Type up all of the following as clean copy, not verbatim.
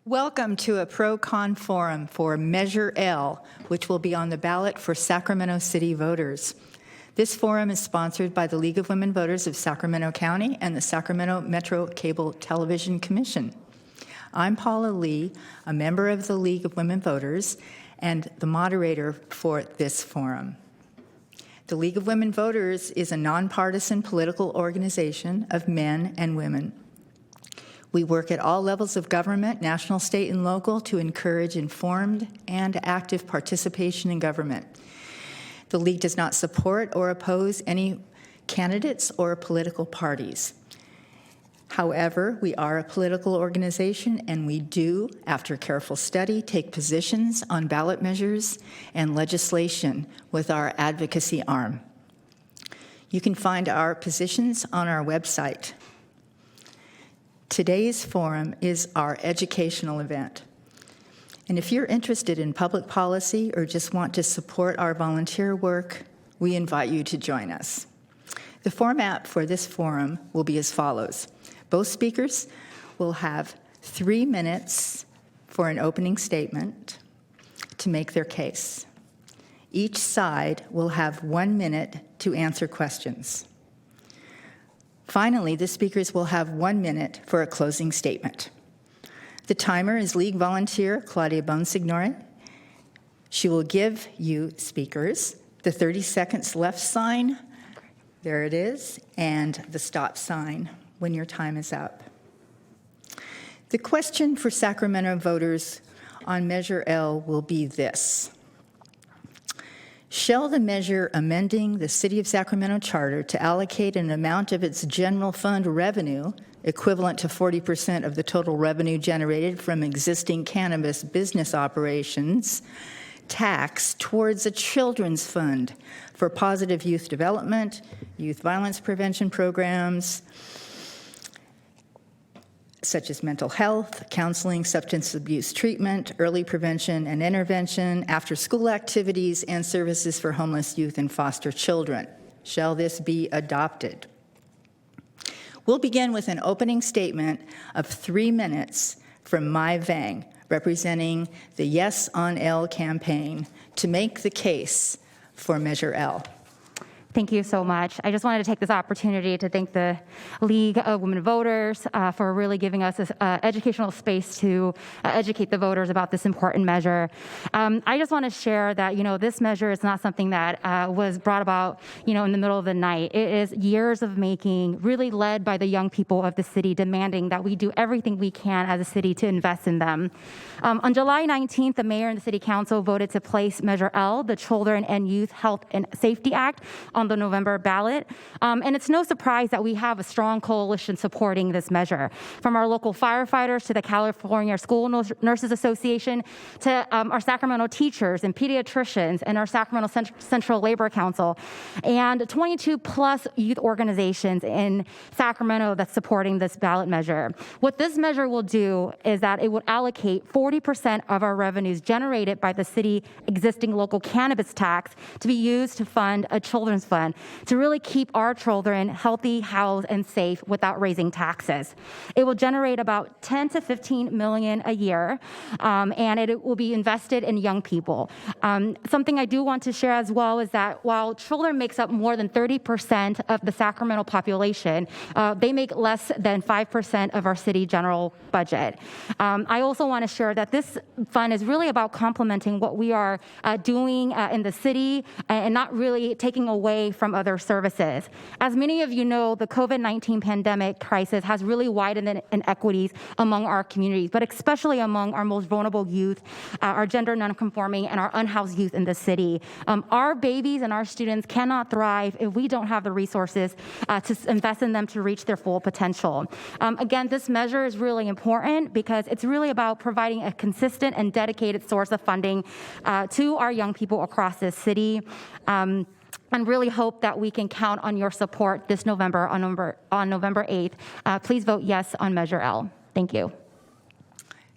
Welcome to a pro-con forum for Measure L, which will be on the ballot for Sacramento City voters. This forum is sponsored by the League of Women Voters of Sacramento County and the Sacramento Metro Cable Television Commission. I'm Paula Lee, a member of the League of Women Voters and the moderator for this forum. The League of Women Voters is a nonpartisan political organization of men and women. We work at all levels of government, national, state, and local, to encourage informed and active participation in government. The League does not support or oppose any candidates or political parties. However, we are a political organization, and we do, after careful study, take positions on ballot measures and legislation with our advocacy arm. You can find our positions on our website. Today's forum is our educational event. And if you're interested in public policy or just want to support our volunteer work, we invite you to join us. The format for this forum will be as follows. Both speakers will have 3 minutes for an opening statement to make their case. Each side will have 1 minute to answer questions. Finally, the speakers will have 1 minute for a closing statement. The timer is League volunteer Claudia Bonsignore. She will give you, speakers, the 30 seconds left sign, there it is, and the stop sign when your time is up. The question for Sacramento voters on Measure L will be this. Shall the measure amending the City of Sacramento Charter to allocate an amount of its general fund revenue equivalent to 40% of the total revenue generated from existing cannabis business operations tax towards a children's fund for positive youth development, youth violence prevention programs, such as mental health, counseling, substance abuse treatment, early prevention and intervention, after-school activities, and services for homeless youth and foster children? Shall this be adopted? We'll begin with an opening statement of 3 minutes from Mai Vang, representing the Yes on L campaign, to make the case for Measure L. Thank you so much. I just wanted to take this opportunity to thank the League of Women Voters for really giving us this educational space to educate the voters about this important measure. I just want to share that, this measure is not something that was brought about, in the middle of the night. It is years of making, really led by the young people of the city, demanding that we do everything we can as a city to invest in them. On July 19th, the mayor and the city council voted to place Measure L, the Children and Youth Health and Safety Act, on the November ballot. And it's no surprise that we have a strong coalition supporting this measure, from our local firefighters to the California School Nurses Association to our Sacramento teachers and pediatricians and our Sacramento Central Labor Council, and 22 plus youth organizations in Sacramento that's supporting this ballot measure. What this measure will do is that it would allocate 40% of our revenues generated by the city existing local cannabis tax to be used to fund a children's fund to really keep our children healthy, housed, and safe without raising taxes. It will generate about 10 to 15 million a year, and it will be invested in young people. Something I do want to share as well is that while children makes up more than 30% of the Sacramento population, they make less than 5% of our city general budget. I also want to share that this fund is really about complementing what we are doing in the city and not really taking away from other services. As many of you know, the COVID-19 pandemic crisis has really widened inequities among our communities, but especially among our most vulnerable youth, our gender nonconforming, and our unhoused youth in the city. Our babies and our students cannot thrive if we don't have the resources to invest in them to reach their full potential. Again, this measure is really important because it's really about providing a consistent and dedicated source of funding to our young people across this city. And really hope that we can count on your support this November on November 8th. Please vote yes on Measure L. Thank you.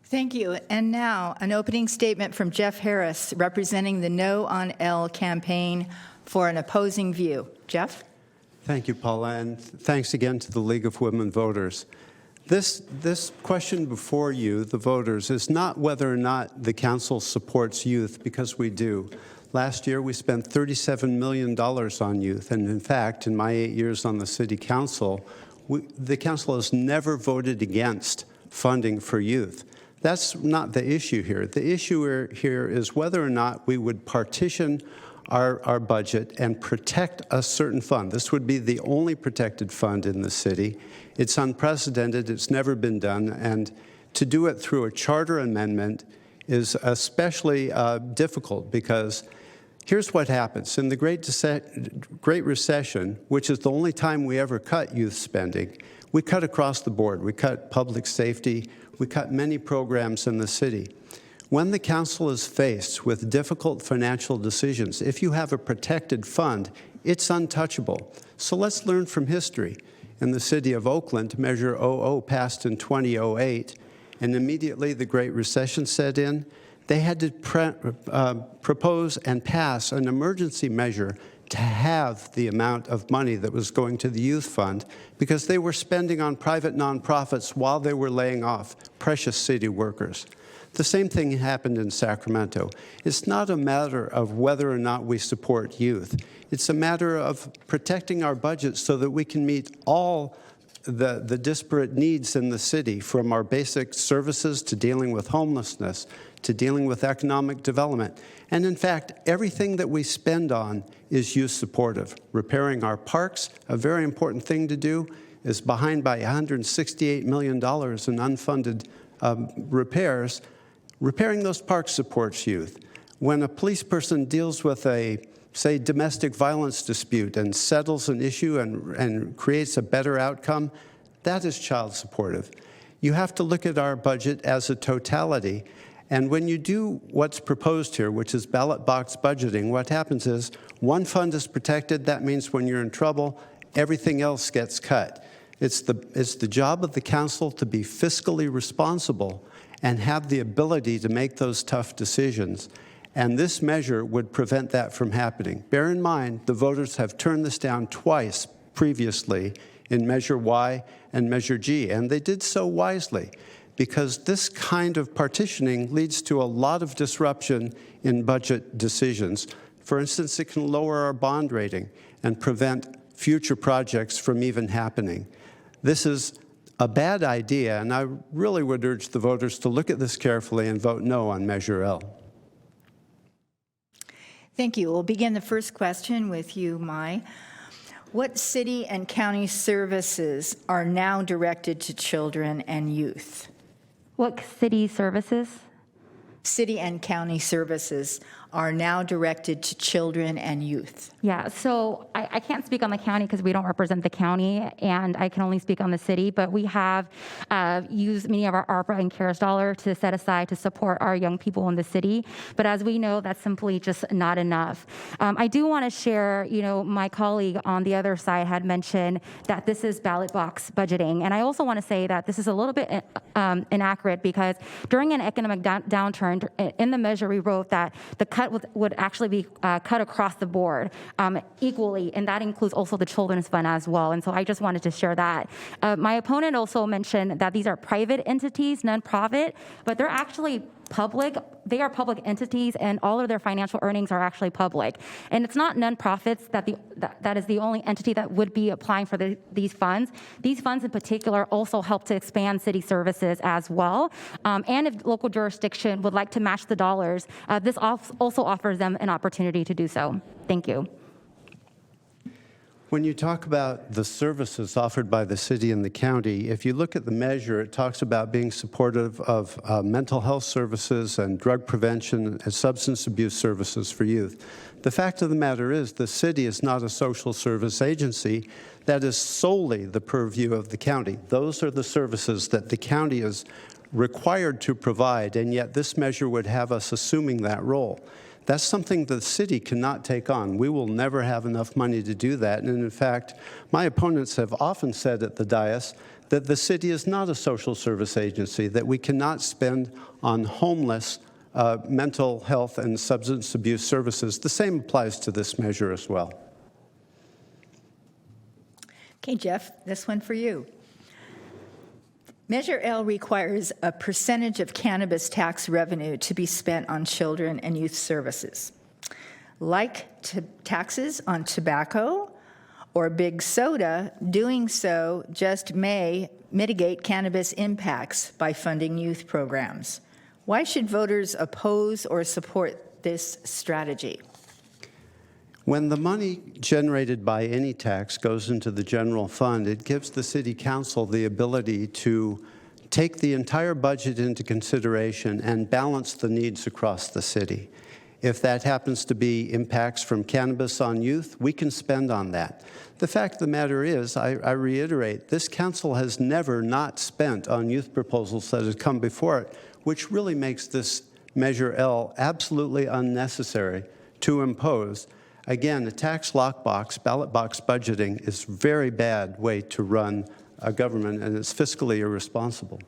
Thank you. And now an opening statement from Jeff Harris, representing the No on L campaign for an opposing view. Jeff? Thank you, Paula, and thanks again to the League of Women Voters. This question before you, the voters, is not whether or not the council supports youth, because we do. Last year, we spent $37 million on youth, and in fact, in my 8 years on the City Council, the council has never voted against funding for youth. That's not the issue here. The issue here is whether or not we would partition our budget and protect a certain fund. This would be the only protected fund in the city. It's unprecedented, it's never been done, and to do it through a charter amendment is especially difficult, because here's what happens. In the Great Recession, which is the only time we ever cut youth spending, we cut across the board. We cut public safety, we cut many programs in the city. When the council is faced with difficult financial decisions, if you have a protected fund, it's untouchable. So let's learn from history. In the city of Oakland, Measure 00 passed in 2008, and immediately the Great Recession set in. They had to propose and pass an emergency measure to have the amount of money that was going to the youth fund, because they were spending on private nonprofits while they were laying off precious city workers. The same thing happened in Sacramento. It's not a matter of whether or not we support youth. It's a matter of protecting our budget so that we can meet all the disparate needs in the city, from our basic services to dealing with homelessness, to dealing with economic development. And in fact, everything that we spend on is youth supportive. Repairing our parks, a very important thing to do, is behind by $168 million in unfunded repairs. Repairing those parks supports youth. When a police person deals with a, say, domestic violence dispute and settles an issue and creates a better outcome, that is child supportive. You have to look at our budget as a totality. And when you do what's proposed here, which is ballot box budgeting, what happens is one fund is protected. That means when you're in trouble, everything else gets cut. It's the job of the council to be fiscally responsible and have the ability to make those tough decisions. And this measure would prevent that from happening. Bear in mind, the voters have turned this down twice previously in Measure Y and Measure G, and they did so wisely, because this kind of partitioning leads to a lot of disruption in budget decisions. For instance, it can lower our bond rating and prevent future projects from even happening. This is a bad idea, and I really would urge the voters to look at this carefully and vote no on Measure L. Thank you. We'll begin the first question with you, Mai. What city and county services are now directed to children and youth? What city services? City and county services are now directed to children and youth. Yeah, so I can't speak on the county because we don't represent the county, and I can only speak on the city, but we have used many of our ARPA and CARES dollars to set aside to support our young people in the city. But as we know, that's simply just not enough. I do want to share, my colleague on the other side had mentioned that this is ballot box budgeting. And I also want to say that this is a little bit inaccurate, because during an economic downturn, in the measure we wrote that the cut would actually be cut across the board equally, and that includes also the children's fund as well. And so I just wanted to share that. My opponent also mentioned that these are private entities, nonprofit, but they're actually public. They are public entities, and all of their financial earnings are actually public. And it's not nonprofits that is the only entity that would be applying for these funds. These funds in particular also help to expand city services as well. And if local jurisdiction would like to match the dollars, this also offers them an opportunity to do so. Thank you. When you talk about the services offered by the city and the county, if you look at the measure, it talks about being supportive of mental health services and drug prevention and substance abuse services for youth. The fact of the matter is the city is not a social service agency. That is solely the purview of the county. Those are the services that the county is required to provide, and yet this measure would have us assuming that role. That's something the city cannot take on. We will never have enough money to do that. And in fact, my opponents have often said at the dais that the city is not a social service agency, that we cannot spend on homeless, mental health and substance abuse services. The same applies to this measure as well. Okay, Jeff, this one for you. Measure L requires a percentage of cannabis tax revenue to be spent on children and youth services. Like taxes on tobacco or big soda, doing so just may mitigate cannabis impacts by funding youth programs. Why should voters oppose or support this strategy? When the money generated by any tax goes into the general fund, it gives the City Council the ability to take the entire budget into consideration and balance the needs across the city. If that happens to be impacts from cannabis on youth, we can spend on that. The fact of the matter is, I reiterate, this council has never not spent on youth proposals that have come before it, which really makes this Measure L absolutely unnecessary to impose. Again, a tax lockbox, ballot box budgeting is a very bad way to run a government, and it's fiscally irresponsible.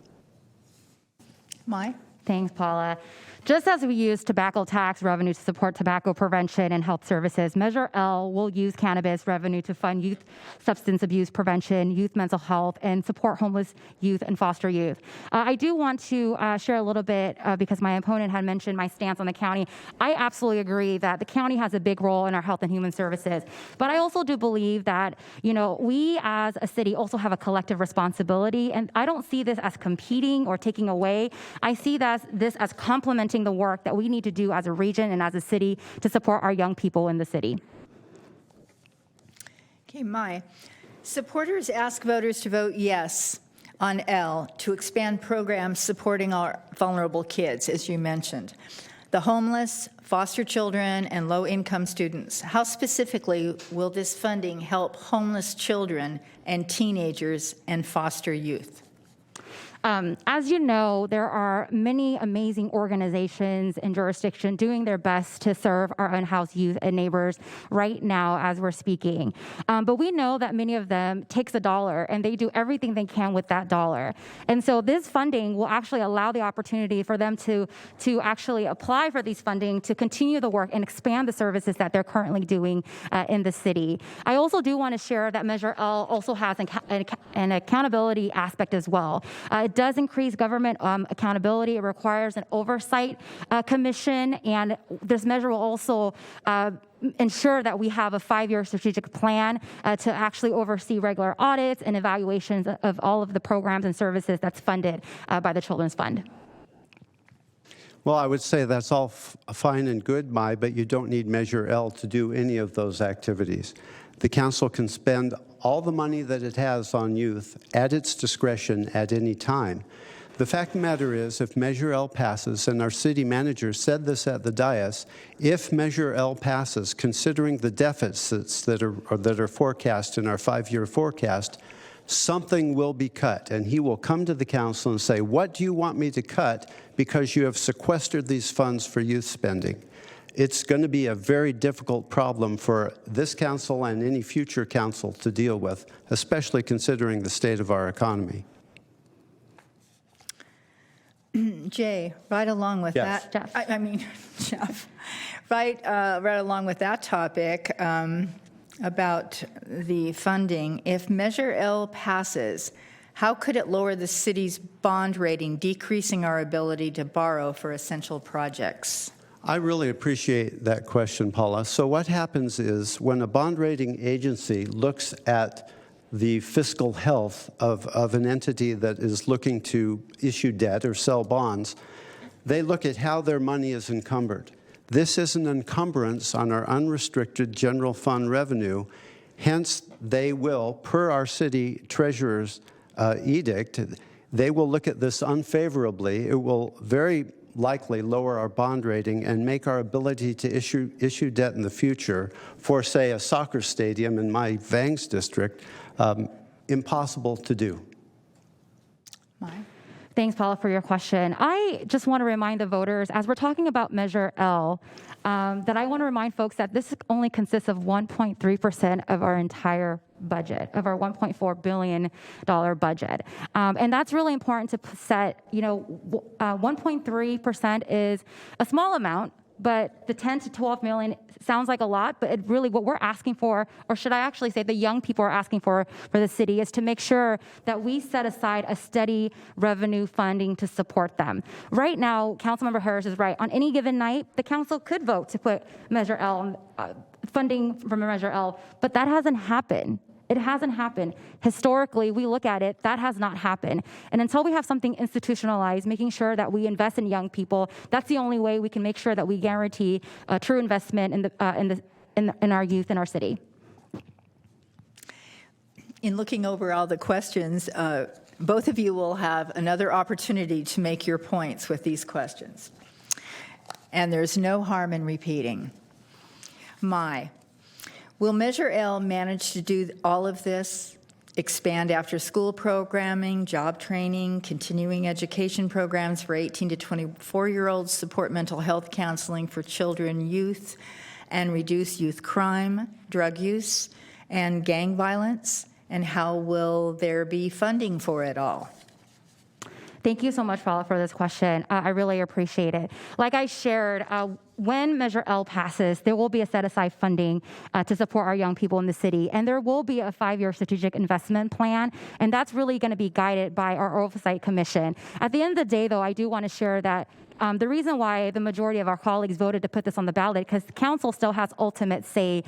Mai? Thanks, Paula. Just as we use tobacco tax revenue to support tobacco prevention and health services, Measure L will use cannabis revenue to fund youth substance abuse prevention, youth mental health, and support homeless youth and foster youth. I do want to share a little bit, because my opponent had mentioned my stance on the county. I absolutely agree that the county has a big role in our health and human services, but I also do believe that, we as a city also have a collective responsibility, and I don't see this as competing or taking away. I see this as complementing the work that we need to do as a region and as a city to support our young people in the city. Okay, Mai. Supporters ask voters to vote yes on L to expand programs supporting our vulnerable kids, as you mentioned, the homeless, foster children, and low-income students. How specifically will this funding help homeless children and teenagers and foster youth? As you know, there are many amazing organizations and jurisdictions doing their best to serve our unhoused youth and neighbors right now as we're speaking. But we know that many of them takes a dollar and they do everything they can with that dollar. And so this funding will actually allow the opportunity for them to actually apply for these funding to continue the work and expand the services that they're currently doing in the city. I also do want to share that Measure L also has an accountability aspect as well. It does increase government accountability. It requires an oversight commission, and this measure will also ensure that we have a 5-year strategic plan to actually oversee regular audits and evaluations of all of the programs and services that's funded by the Children's Fund. Well, I would say that's all fine and good, Mai, but you don't need Measure L to do any of those activities. The council can spend all the money that it has on youth at its discretion at any time. The fact of the matter is, if Measure L passes, and our city manager said this at the dais, if Measure L passes, considering the deficits that are forecast in our 5-year forecast, something will be cut, and he will come to the council and say, what do you want me to cut because you have sequestered these funds for youth spending? It's going to be a very difficult problem for this council and any future council to deal with, especially considering the state of our economy. Jay, right along with Yes. that, Jeff, right along with that topic about the funding, if Measure L passes, how could it lower the city's bond rating, decreasing our ability to borrow for essential projects? I really appreciate that question, Paula. So what happens is when a bond rating agency looks at the fiscal health of an entity that is looking to issue debt or sell bonds, they look at how their money is encumbered. This is an encumbrance on our unrestricted general fund revenue. Hence, they will, per our city treasurer's edict, they will look at this unfavorably. It will very likely lower our bond rating and make our ability to issue debt in the future for, say, a soccer stadium in my Vangs district impossible to do. Mai? Thanks, Paula, for your question. I just want to remind the voters, as we're talking about Measure L, that I want to remind folks that this only consists of 1.3% of our entire budget, of our $1.4 billion budget. And that's really important to set, 1.3% is a small amount, but the 10 to 12 million sounds like a lot, but what we're asking for, or should I actually say the young people are asking for the city, is to make sure that we set aside a steady revenue funding to support them. Right now, Councilmember Harris is right. On any given night, the council could vote to put Measure L, funding from Measure L, but that hasn't happened. It hasn't happened. Historically, we look at it, that has not happened. And until we have something institutionalized, making sure that we invest in young people, that's the only way we can make sure that we guarantee a true investment in our youth in our city. In looking over all the questions, both of you will have another opportunity to make your points with these questions. And there's no harm in repeating. Will Measure L manage to do all of this? Expand after-school programming, job training, continuing education programs for 18 to 24-year-olds, support mental health counseling for children, youth, and reduce youth crime, drug use, and gang violence? And how will there be funding for it all? Thank you so much, Paula, for this question. I really appreciate it. Like I shared, when Measure L passes, there will be a set-aside funding to support our young people in the city, and there will be a 5-year strategic investment plan, and that's really going to be guided by our Oversight Commission. At the end of the day, though, I do want to share that the reason why the majority of our colleagues voted to put this on the ballot, because council still has ultimate say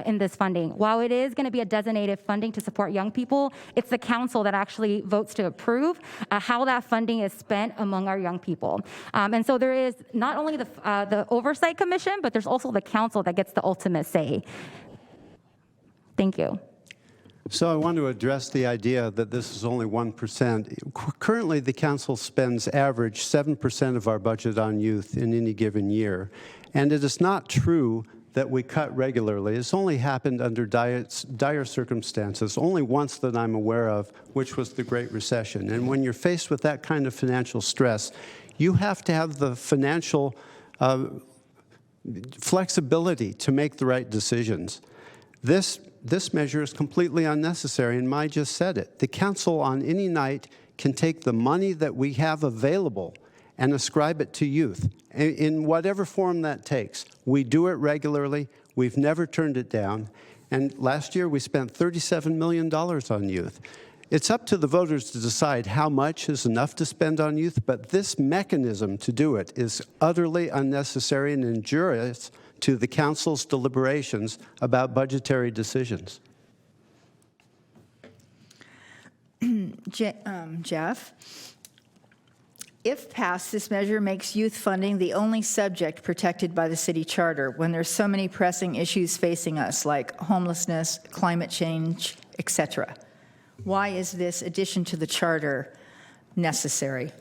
in this funding. While it is going to be a designated funding to support young people, it's the council that actually votes to approve how that funding is spent among our young people. And so there is not only the Oversight Commission, but there's also the council that gets the ultimate say. Thank you. So I want to address the idea that this is only 1%. Currently, the council spends average 7% of our budget on youth in any given year. And it is not true that we cut regularly. It's only happened under dire circumstances, only once that I'm aware of, which was the Great Recession. And when you're faced with that kind of financial stress, you have to have the financial flexibility to make the right decisions. This measure is completely unnecessary, and Mai just said it. The council on any night can take the money that we have available and ascribe it to youth, in whatever form that takes. We do it regularly. We've never turned it down. And last year, we spent $37 million on youth. It's up to the voters to decide how much is enough to spend on youth, but this mechanism to do it is utterly unnecessary and injurious to the council's deliberations about budgetary decisions. Jeff, if passed, this measure makes youth funding the only subject protected by the city charter when there's so many pressing issues facing us, like homelessness, climate change, etc. Why is this addition to the charter necessary?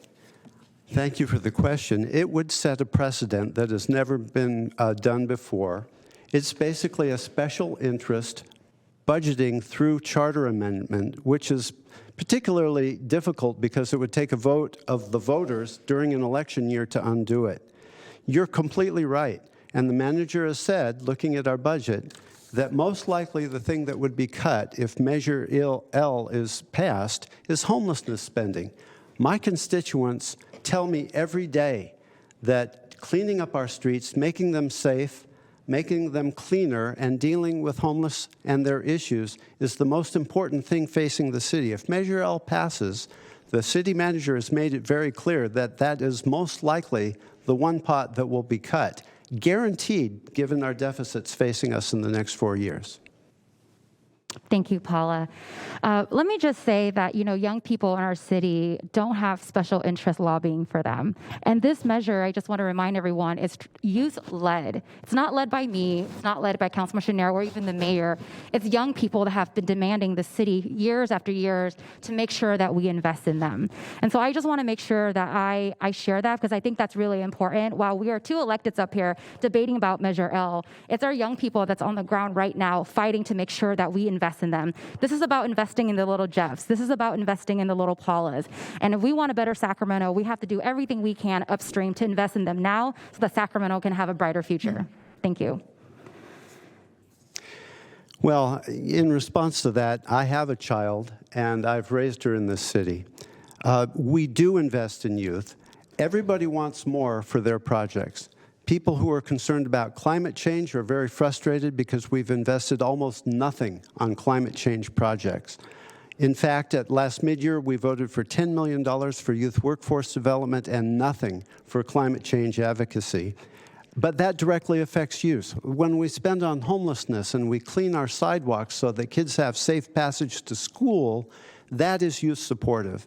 Thank you for the question. It would set a precedent that has never been done before. It's basically a special interest budgeting through charter amendment, which is particularly difficult because it would take a vote of the voters during an election year to undo it. You're completely right. And the manager has said, looking at our budget, that most likely the thing that would be cut if Measure L is passed is homelessness spending. My constituents tell me every day that cleaning up our streets, making them safe, making them cleaner, and dealing with homeless and their issues is the most important thing facing the city. If Measure L passes, the city manager has made it very clear that that is most likely the one pot that will be cut, guaranteed given our deficits facing us in the next 4 years. Thank you, Paula. Let me just say that, young people in our city don't have special interest lobbying for them. And this measure, I just want to remind everyone, is youth-led. It's not led by me. It's not led by Councilman Chanel or even the mayor. It's young people that have been demanding the city years after years to make sure that we invest in them. And so I just want to make sure that I share that because I think that's really important. While we are two electeds up here debating about Measure L, it's our young people that's on the ground right now fighting to make sure that we invest in them. This is about investing in the little Jeffs. This is about investing in the little Paulas. And if we want a better Sacramento, we have to do everything we can upstream to invest in them now so that Sacramento can have a brighter future. Thank you. Well, in response to that, I have a child, and I've raised her in this city. We do invest in youth. Everybody wants more for their projects. People who are concerned about climate change are very frustrated because we've invested almost nothing on climate change projects. In fact, at last mid-year, we voted for $10 million for youth workforce development and nothing for climate change advocacy. But that directly affects youth. When we spend on homelessness and we clean our sidewalks so that kids have safe passage to school, that is youth supportive.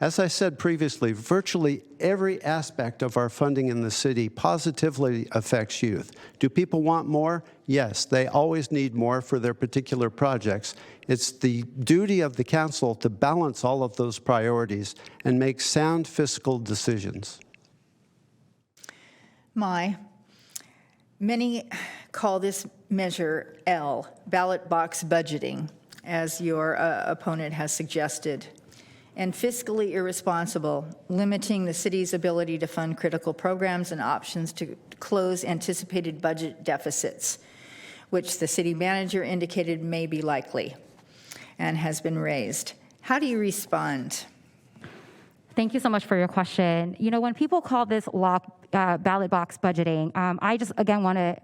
As I said previously, virtually every aspect of our funding in the city positively affects youth. Do people want more? Yes, they always need more for their particular projects. It's the duty of the council to balance all of those priorities and make sound fiscal decisions. Many call this measure L, ballot box budgeting, as your opponent has suggested, and fiscally irresponsible, limiting the city's ability to fund critical programs and options to close anticipated budget deficits, which the city manager indicated may be likely and has been raised. How do you respond? Thank you so much for your question. You know, when people call this ballot box budgeting, I just, again, want to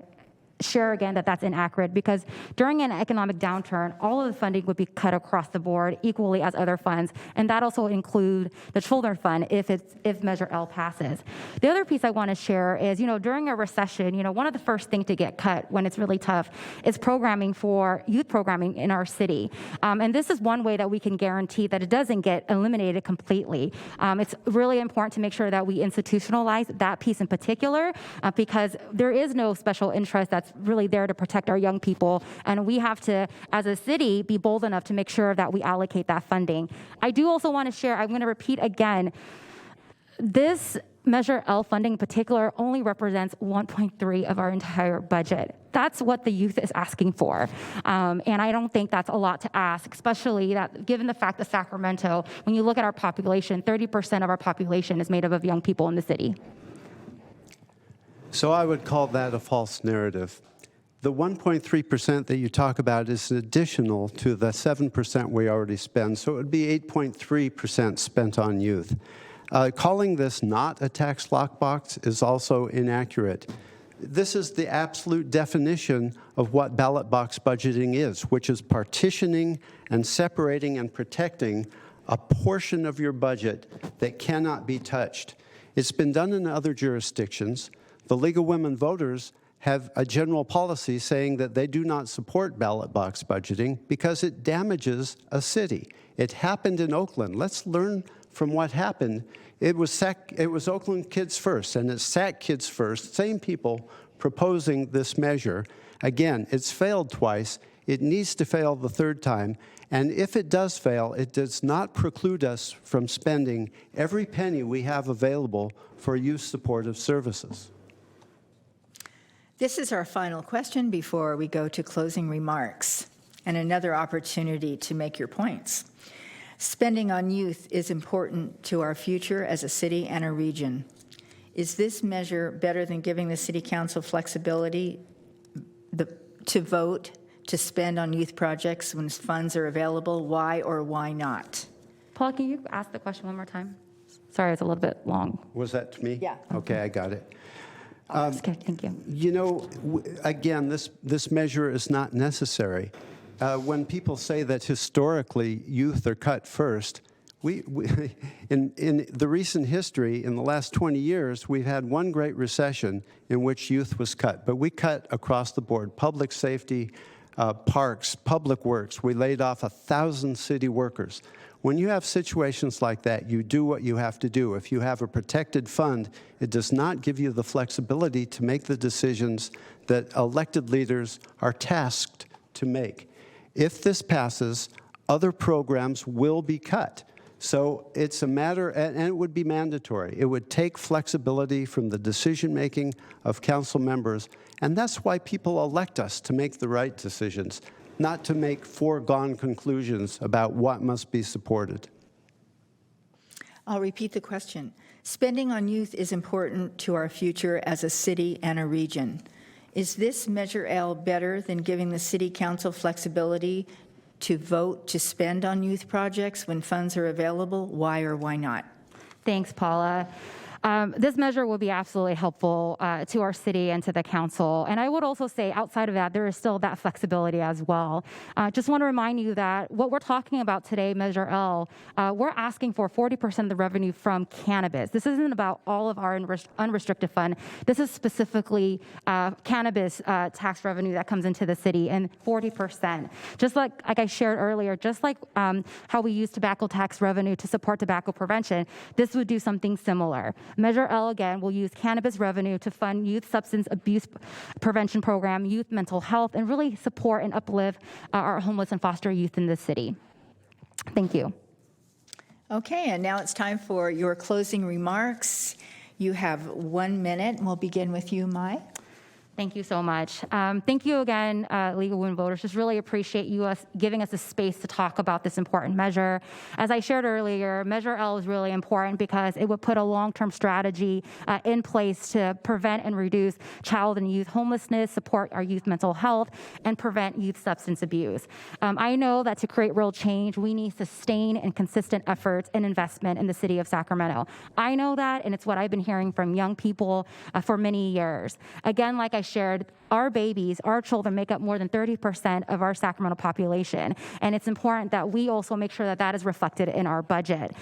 share again that that's inaccurate, because during an economic downturn, all of the funding would be cut across the board equally as other funds, and that also include the children fund if Measure L passes. The other piece I want to share is, you know, during a recession, you know, one of the first things to get cut when it's really tough is programming for youth programming in our city, and this is one way that we can guarantee that it doesn't get eliminated completely. It's really important to make sure that we institutionalize that piece in particular, because there is no special interest that's really there to protect our young people, and we have to, as a city, be bold enough to make sure that we allocate that funding. I do also want to share, I'm going to repeat again, this Measure L funding in particular only represents 1.3 of our entire budget. That's what the youth is asking for. And I don't think that's a lot to ask, especially that given the fact that Sacramento, when you look at our population, 30% of our population is made up of young people in the city. So I would call that a false narrative. The 1.3% that you talk about is additional to the 7% we already spend, so it would be 8.3% spent on youth. Calling this not a tax lockbox is also inaccurate. This is the absolute definition of what ballot box budgeting is, which is partitioning and separating and protecting a portion of your budget that cannot be touched. It's been done in other jurisdictions. The League of Women Voters have a general policy saying that they do not support ballot box budgeting because it damages a city. It happened in Oakland. Let's learn from what happened. It was Oakland Kids First, and it's SAC Kids First, same people proposing this measure. Again, it's failed twice. It needs to fail the third time. And if it does fail, it does not preclude us from spending every penny we have available for youth supportive services. This is our final question before we go to closing remarks and another opportunity to make your points. Spending on youth is important to our future as a city and a region. Is this measure better than giving the City Council flexibility to vote to spend on youth projects when funds are available? Why or why not? Paula, can you ask the question one more time? Sorry, it's a little bit long. Was that to me? Yeah. Okay, I got it. Okay, thank you. You know, again, this measure is not necessary. When people say that historically youth are cut first, in the recent history, in the last 20 years, we've had one great recession in which youth was cut, but we cut across the board: public safety, parks, public works. We laid off 1,000 city workers. When you have situations like that, you do what you have to do. If you have a protected fund, it does not give you the flexibility to make the decisions that elected leaders are tasked to make. If this passes, other programs will be cut. So it's a matter, and it would be mandatory. It would take flexibility from the decision-making of council members, and that's why people elect us, to make the right decisions, not to make foregone conclusions about what must be supported. I'll repeat the question. Spending on youth is important to our future as a city and a region. Is this Measure L better than giving the City Council flexibility to vote to spend on youth projects when funds are available? Why or why not? Thanks, Paula. This measure will be absolutely helpful to our city and to the council. And I would also say outside of that, there is still that flexibility as well. Just want to remind you that what we're talking about today, Measure L, we're asking for 40% of the revenue from cannabis. This isn't about all of our unrestricted fund. This is specifically cannabis tax revenue that comes into the city, and 40%. Just like I shared earlier, just like how we use tobacco tax revenue to support tobacco prevention, this would do something similar. Measure L, again, will use cannabis revenue to fund youth substance abuse prevention program, youth mental health, and really support and uplift our homeless and foster youth in the city. Thank you. Okay, and now it's time for your closing remarks. You have 1 minute, and we'll begin with you, Mai. Thank you so much. Thank you again, League of Women Voters. Just really appreciate you giving us a space to talk about this important measure. As I shared earlier, Measure L is really important because it would put a long-term strategy in place to prevent and reduce child and youth homelessness, support our youth mental health, and prevent youth substance abuse. I know that to create real change, we need sustained and consistent efforts and investment in the city of Sacramento. I know that, and it's what I've been hearing from young people for many years. Again, like I shared, our babies, our children make up more than 30% of our Sacramento population, and it's important that we also make sure that that is reflected in our budget.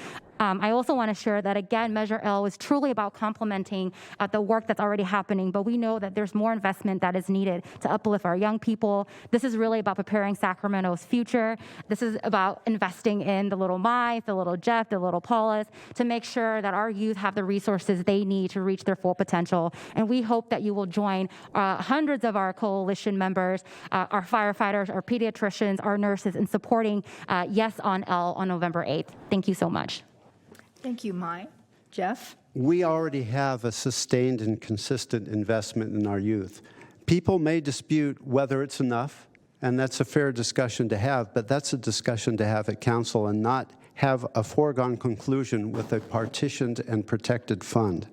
I also want to share that, again, Measure L is truly about complementing the work that's already happening, but we know that there's more investment that is needed to uplift our young people. This is really about preparing Sacramento's future. This is about investing in the little Mai, the little Jeff, the little Paulas, to make sure that our youth have the resources they need to reach their full potential. And we hope that you will join hundreds of our coalition members, our firefighters, our pediatricians, our nurses in supporting Yes on L on November 8th. Thank you so much. Thank you, Mai. Jeff? We already have a sustained and consistent investment in our youth. People may dispute whether it's enough, and that's a fair discussion to have, but that's a discussion to have at council and not have a foregone conclusion with a partitioned and protected fund.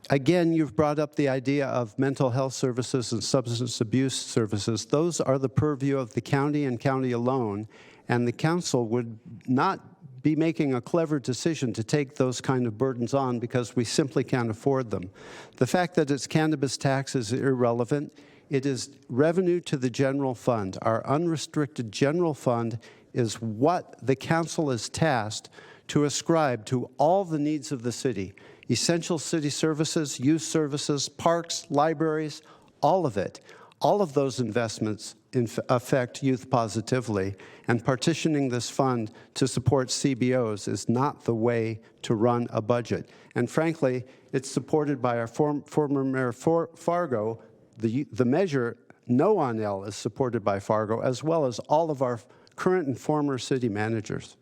Again, you've brought up the idea of mental health services and substance abuse services. Those are the purview of the county and county alone, and the council would not be making a clever decision to take those kind of burdens on because we simply can't afford them. The fact that it's cannabis tax is irrelevant. It is revenue to the general fund. Our unrestricted general fund is what the council is tasked to ascribe to all the needs of the city. Essential city services, youth services, parks, libraries, all of it. All of those investments affect youth positively, and partitioning this fund to support CBOs is not the way to run a budget. And frankly, it's supported by our former Mayor Fargo. The measure No on L is supported by Fargo, as well as all of our current and former city managers.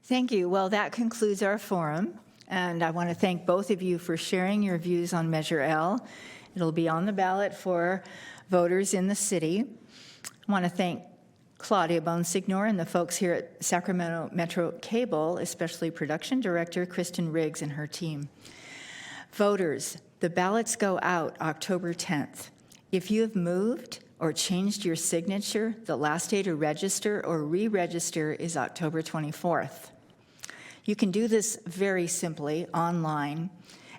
Thank you. Well, that concludes our forum, and I want to thank both of you for sharing your views on Measure L. It'll be on the ballot for voters in the city. I want to thank Claudia Bonsignor and the folks here at Sacramento Metro Cable, especially production director Kristen Riggs and her team. Voters, the ballots go out October 10th. If you have moved or changed your signature, the last day to register or re-register is October 24th. You can do this very simply online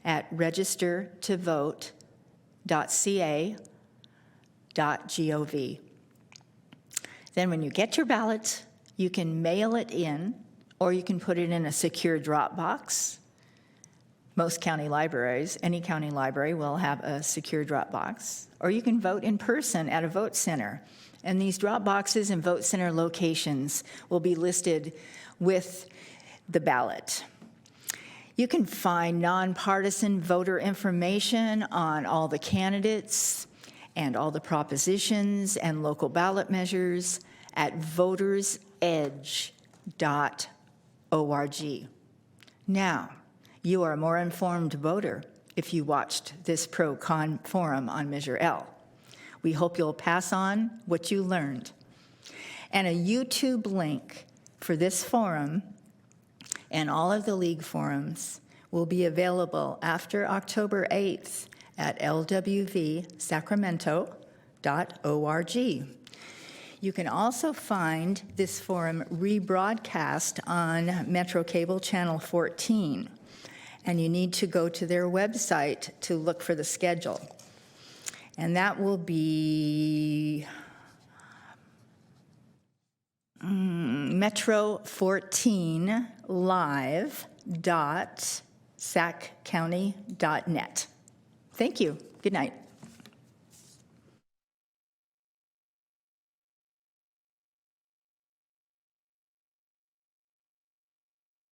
at registertovote.ca.gov. Then when you get your ballot, you can mail it in, or you can put it in a secure drop box. Most county libraries, any county library will have a secure drop box. Or you can vote in person at a vote center. And these drop boxes and vote center locations will be listed with the ballot. You can find nonpartisan voter information on all the candidates and all the propositions and local ballot measures at votersedge.org. Now, you are a more informed voter if you watched this pro-con forum on Measure L. We hope you'll pass on what you learned. And a YouTube link for this forum and all of the league forums will be available after October 8th at lwvsacramento.org. You can also find this forum rebroadcast on Metro Cable Channel 14, and you need to go to their website to look for the schedule. And that will be metro14live.saccounty.net. Thank you. Good night.